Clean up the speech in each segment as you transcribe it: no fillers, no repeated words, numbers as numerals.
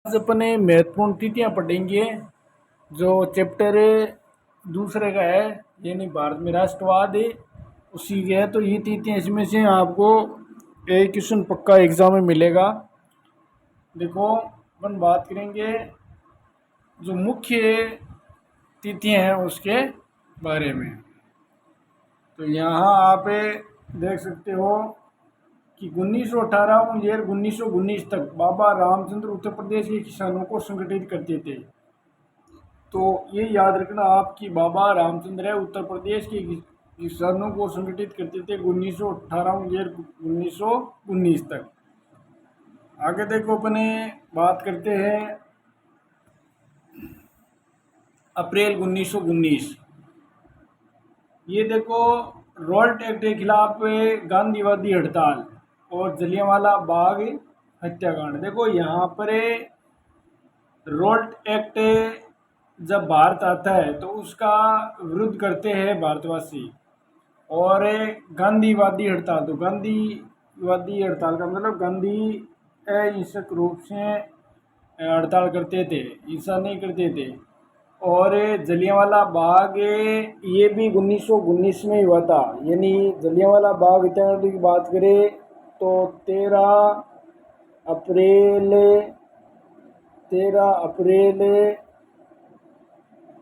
आज अपने महत्वपूर्ण तिथियां पढ़ेंगे जो चैप्टर दूसरे का है, यानी भारत में राष्ट्रवाद है उसी के है। तो ये तिथियां इसमें से आपको एक क्वेश्चन पक्का एग्जाम में मिलेगा। देखो अपन बात करेंगे जो मुख्य तिथियां हैं उसके बारे में। तो यहाँ आप देख सकते हो कि 1918 ईयर 1919 तक बाबा रामचंद्र उत्तर प्रदेश के किसानों को संगठित करते थे। तो ये याद रखना आप कि बाबा रामचंद्र है उत्तर प्रदेश के किसानों को संगठित करते थे 1918 ईयर 1919 तक। आगे देखो अपने बात करते हैं अप्रैल 1919। ये देखो रोल्ट एक्ट के खिलाफ गांधीवादी हड़ताल और जलियांवाला बाग हत्याकांड। देखो यहाँ पर रोल्ट एक्ट जब भारत आता है तो उसका विरोध करते हैं भारतवासी। और गांधीवादी हड़ताल, तो गांधीवादी हड़ताल का मतलब गांधी अहिंसक रूप से हड़ताल करते थे, हिंसा नहीं करते थे। और जलियांवाला बाग ये भी 1919 में हुआ था। यानी जलियांवाला बाग हत्याकांड की बात करें तो 13 अप्रैल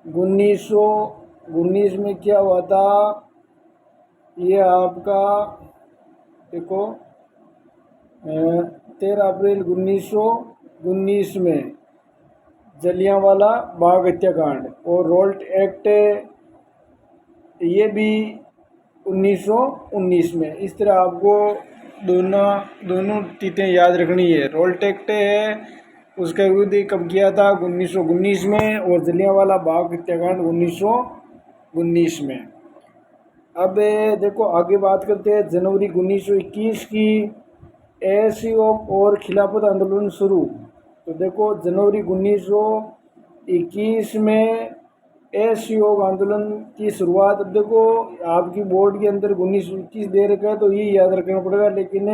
1919 में क्या हुआ था, ये आपका देखो 13 अप्रैल 1919 में जलियांवाला बाग हत्याकांड। और रोल्ट एक्ट ये भी 1919 में। इस तरह आपको दोनों तिथियां याद रखनी है। रोल्ट एक्ट है उसका विरोध कब किया था 1919 में, और जलियांवाला बाग हत्याकांड 1919 में। अब देखो आगे बात करते हैं जनवरी 1921 की असहयोग और खिलाफत आंदोलन शुरू। तो देखो जनवरी 1921 में असहयोग आंदोलन की शुरुआत। अब देखो आपकी बोर्ड के अंदर 1921 दे रखा है तो ये याद रखना पड़ेगा, लेकिन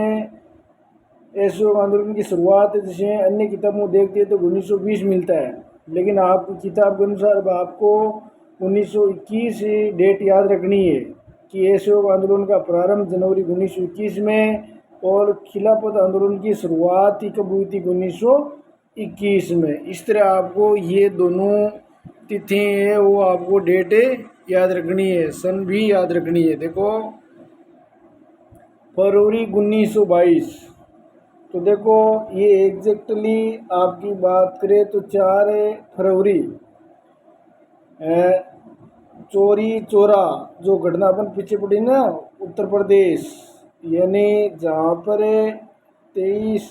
असहयोग आंदोलन की शुरुआत जैसे अन्य किताबों में देखते हैं तो 1920 मिलता है, लेकिन आपकी किताब के अनुसार आपको 1921 डेट याद रखनी है कि असहयोग आंदोलन का प्रारंभ जनवरी 1921 में और खिलाफत आंदोलन की शुरुआत ही कब हुई थी 1921 में। इस तरह आपको ये दोनों तिथि है वो आपको डेट याद रखनी है, सन भी याद रखनी है। देखो फरवरी 1922। तो देखो ये एग्जैक्टली आपकी बात करें तो 4 फरवरी चोरी चोरा जो घटना अपन पीछे पड़ी ना उत्तर प्रदेश, यानी जहाँ पर 23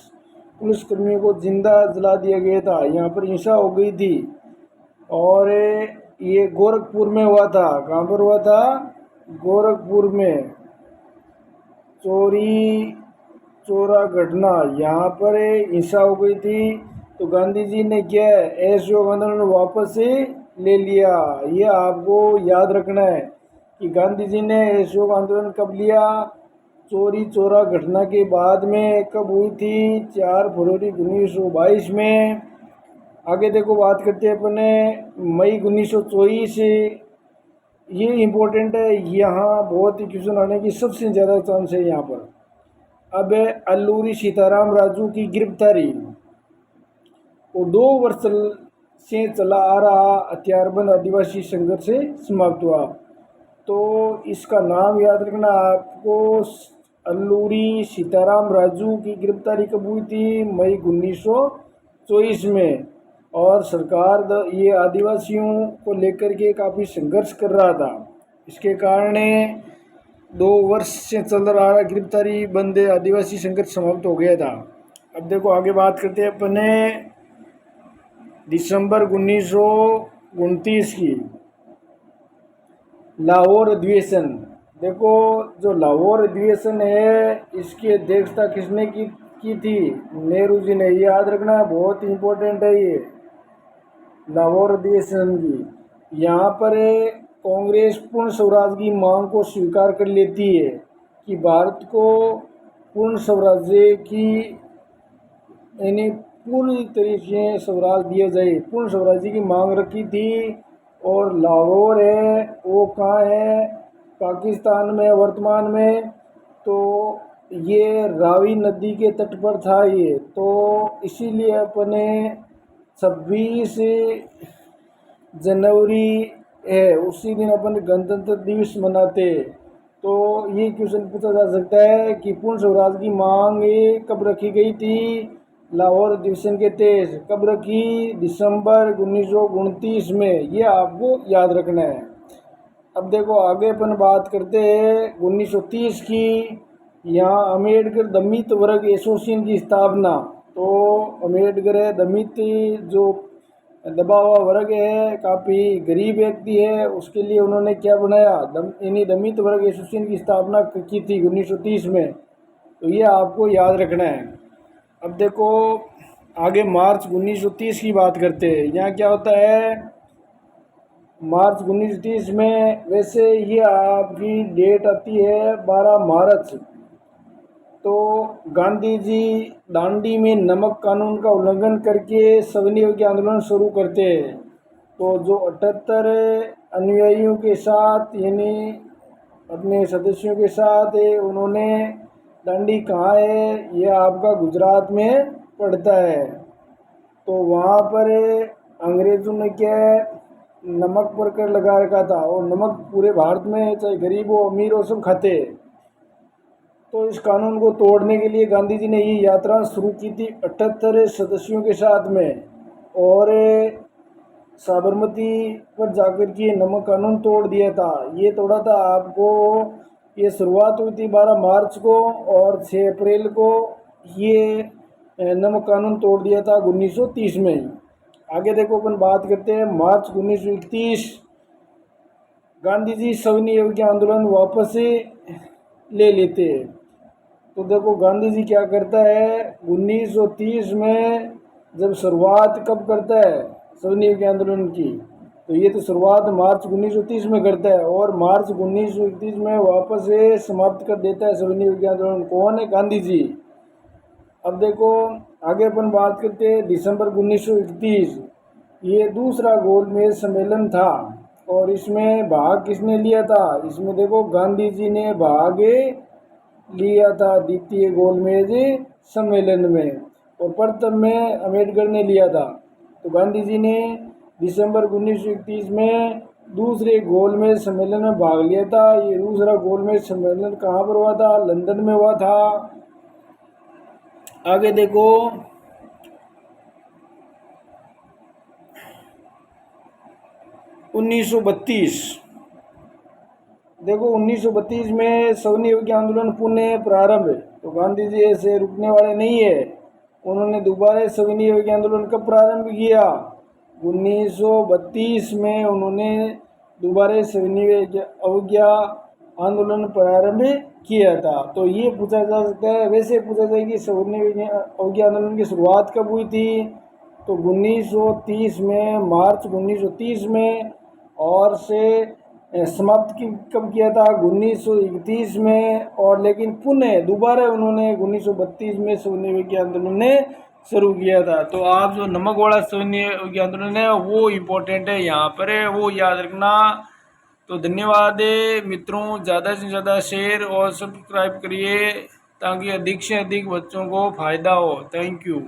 पुलिसकर्मियों को जिंदा जला दिया गया था, यहाँ पर हिंसा हो गई थी। और ये गोरखपुर में हुआ था। कहाँ पर हुआ था? गोरखपुर में चोरी चोरा घटना, यहाँ पर हिंसा हो गई थी। तो गांधी जी ने क्या असहयोग आंदोलन वापस ले लिया। ये आपको याद रखना है कि गांधी जी ने असहयोग आंदोलन कब लिया, चोरी चोरा घटना के बाद में कब हुई थी 4 फरवरी 1922 में। आगे देखो बात करते हैं अपने मई 1924। ये इम्पोर्टेंट है, यहाँ बहुत ही क्वेश्चन आने की सबसे ज़्यादा चांस है यहाँ पर। अब अल्लूरी सीताराम राजू की गिरफ्तारी और 2 वर्ष से चला आ रहा हथियारबंद आदिवासी संघर्ष से समाप्त हुआ। तो इसका नाम याद रखना आपको, अल्लूरी सीताराम राजू की गिरफ्तारी कब हुई थी? मई 1924 में। और सरकार ये आदिवासियों को लेकर के काफ़ी संघर्ष कर रहा था, इसके कारण 2 वर्ष से चल रहा गिरफ्तारी बंद आदिवासी संघर्ष समाप्त हो गया था। अब देखो आगे बात करते हैं अपने दिसंबर 1929 की लाहौर अधिवेशन। देखो जो लाहौर अधिवेशन है इसकी अध्यक्षता किसने की थी? नेहरू जी ने। याद रखना बहुत इंपॉर्टेंट है ये लाहौर अधिवेशन की। यहाँ पर कांग्रेस पूर्ण स्वराज की मांग को स्वीकार कर लेती है कि भारत को पूर्ण स्वराज्य की यानी पूरी तरीके से स्वराज दिया जाए, पूर्ण स्वराज्य की मांग रखी थी। और लाहौर है वो कहाँ है, पाकिस्तान में वर्तमान में। तो ये रावी नदी के तट पर था ये, तो इसीलिए अपने 26 जनवरी है उसी दिन अपन गणतंत्र दिवस मनाते। तो ये क्वेश्चन पूछा जा सकता है कि पूर्ण स्वराज की मांग ये कब रखी गई थी। लाहौर अधिवेशन के तहत कब रखी, दिसंबर 1929 में। ये आपको याद रखना है। अब देखो आगे अपन बात करते हैं 1930 की। यहाँ अम्बेडकर दलित वर्ग एसोसिएशन की स्थापना। तो अम्बेडकर है दलित जो दबा हुआ वर्ग है, काफ़ी गरीब व्यक्ति है, उसके लिए उन्होंने क्या बनाया, इन्हीं दलित वर्ग एसोसिएशन की स्थापना की थी 1930 में। तो ये आपको याद रखना है। अब देखो आगे मार्च 1930 की बात करते हैं। यहाँ क्या होता है मार्च 1930 में, वैसे ये आपकी डेट आती है 12 मार्च। तो गांधी जी दांडी में नमक कानून का उल्लंघन करके सविनय आंदोलन शुरू करते हैं। तो जो 78 अनुयायियों के साथ यानी अपने सदस्यों के साथ उन्होंने, दांडी कहाँ है, ये आपका गुजरात में पड़ता है। तो वहाँ पर अंग्रेज़ों ने क्या है, नमक पर कर लगा रखा था। और नमक पूरे भारत में चाहे गरीब हो अमीर हो सब खाते। तो इस कानून को तोड़ने के लिए गांधी जी ने ये यात्रा शुरू की थी 78 सदस्यों के साथ में। और साबरमती पर जाकर के नमक कानून तोड़ दिया था। ये तोड़ा था आपको, ये शुरुआत हुई थी 12 मार्च को, और 6 अप्रैल को ये नमक कानून तोड़ दिया था 1930 में। आगे देखो अपन बात करते हैं मार्च 1931। गांधी जी सविनय आंदोलन वापस ले लेते हैं। तो देखो गांधी जी क्या करता है 1930 में, जब शुरुआत कब करता है सविनय आंदोलन की, तो ये तो शुरुआत मार्च 1930 में करता है, और मार्च 1931 में वापस से समाप्त कर देता है सविनय आंदोलन। कौन है, गांधी जी। अब देखो आगे अपन बात करते हैं दिसंबर 1931। ये दूसरा गोलमेज सम्मेलन था, और इसमें भाग किसने लिया था, इसमें देखो गांधी जी ने भाग लिया था द्वितीय गोलमेज सम्मेलन में, और प्रथम में अम्बेडकर ने लिया था। तो गांधी जी ने दिसंबर 1931 में दूसरे गोलमेज सम्मेलन में भाग लिया था। ये दूसरा गोलमेज सम्मेलन कहाँ पर हुआ था, लंदन में हुआ था। आगे देखो 1932। देखो 1932 में सविनय आंदोलन पुनः प्रारंभ। तो गांधी जी ऐसे रुकने वाले नहीं है, उन्होंने दोबारा सविनय आंदोलन कब प्रारंभ किया, 1932 में उन्होंने दोबारा सविनय अवज्ञा आंदोलन प्रारंभ किया था। तो ये पूछा जा सकता है, वैसे पूछा जाए कि सविनय अवज्ञा आंदोलन की शुरुआत कब हुई थी, तो 1930 में, मार्च 1930 में, और से समाप्त कब किया था 1931 में। और लेकिन पुनः दोबारा उन्होंने 1932 में सविनय आंदोलन ने शुरू किया था। तो आप जो नमक वाला सविनय आंदोलन है वो इम्पोर्टेंट है, यहाँ पर है, वो याद रखना। तो धन्यवाद मित्रों, ज़्यादा से ज़्यादा शेयर और सब्सक्राइब करिए ताकि अधिक से अधिक बच्चों को फ़ायदा हो। Thank you.